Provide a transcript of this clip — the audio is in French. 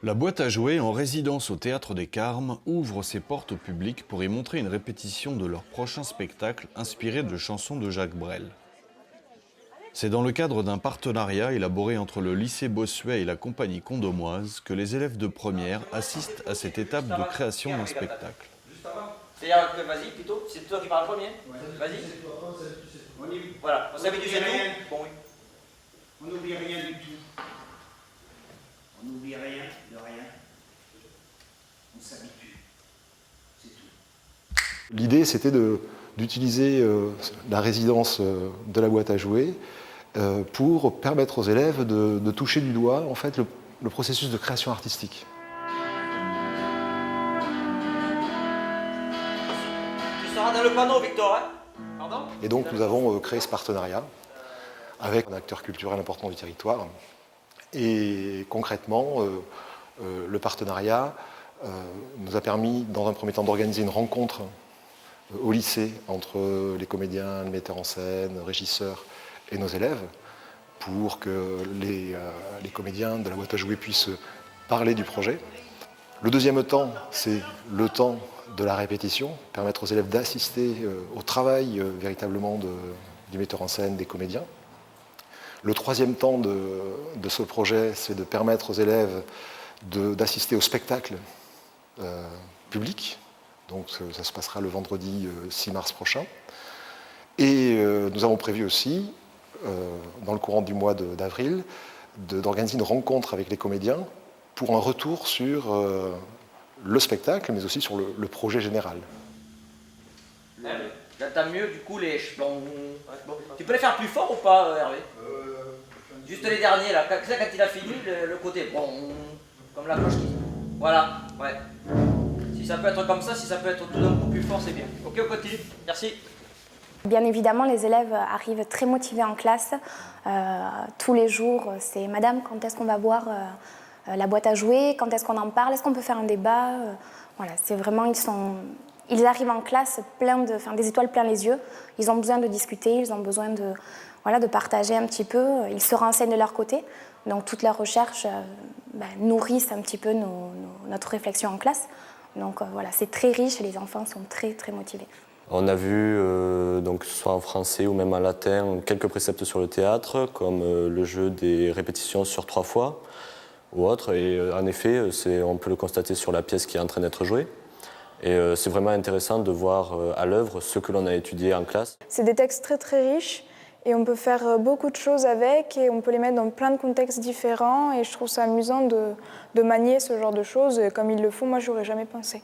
La boîte à jouets en résidence au Théâtre des Carmes ouvre ses portes au public pour y montrer une répétition de leur prochain spectacle inspiré de chansons de Jacques Brel. C'est dans le cadre d'un partenariat élaboré entre le lycée Bossuet et la compagnie condomoise que les élèves de première assistent à cette étape de création d'un spectacle. C'est-à-dire que vas-y plutôt, c'est toi qui parles premier. Vas-y. Voilà, on s'habitue à rien. Bon oui. On n'oublie rien du tout. On n'oublie rien de rien. On s'habitue. C'est tout. L'idée, c'était d'utiliser la résidence de la boîte à jouets pour permettre aux élèves de toucher du doigt en fait, le processus de création artistique. Tu seras dans le panneau, Victor, hein? Pardon? Et donc, nous avons créé ce partenariat avec un acteur culturel important du territoire. Et concrètement, le partenariat nous a permis, dans un premier temps, d'organiser une rencontre au lycée entre les comédiens, les metteurs en scène, les régisseurs et nos élèves, pour que les comédiens de la boîte à jouets puissent parler du projet. Le deuxième temps, c'est le temps de la répétition, permettre aux élèves d'assister au travail véritablement du metteur en scène, des comédiens. Le troisième temps de ce projet, c'est de permettre aux élèves d'assister au spectacle public. Donc ça se passera le vendredi 6 mars prochain. Et nous avons prévu aussi, dans le courant du mois d'avril, d'organiser une rencontre avec les comédiens pour un retour sur le spectacle, mais aussi sur le projet général. J'entends mieux du coup les chlons. Tu peux les faire plus fort ou pas, Hervé? Juste les derniers là, quand il a fini, le côté bon, comme la cloche qui. Voilà, ouais. Si ça peut être comme ça, si ça peut être tout d'un coup plus fort, c'est bien. Ok, on continue. Merci. Bien évidemment, les élèves arrivent très motivés en classe. Tous les jours, c'est « Madame, quand est-ce qu'on va voir la boîte à jouets? Quand est-ce qu'on en parle? Est-ce qu'on peut faire un débat ?» Voilà, c'est vraiment, ils arrivent en classe des étoiles plein les yeux. Ils ont besoin de discuter, ils ont besoin de partager un petit peu. Ils se renseignent de leur côté. Donc toutes leurs recherches nourrissent un petit peu notre réflexion en classe. Donc voilà, c'est très riche et les enfants sont très très motivés. On a vu, donc, que ce soit en français ou même en latin, quelques préceptes sur le théâtre, comme le jeu des répétitions sur 3 fois ou autre. Et en effet, on peut le constater sur la pièce qui est en train d'être jouée. Et c'est vraiment intéressant de voir à l'œuvre ce que l'on a étudié en classe. C'est des textes très très riches et on peut faire beaucoup de choses avec et on peut les mettre dans plein de contextes différents et je trouve ça amusant de manier ce genre de choses et comme ils le font, moi j'aurais jamais pensé.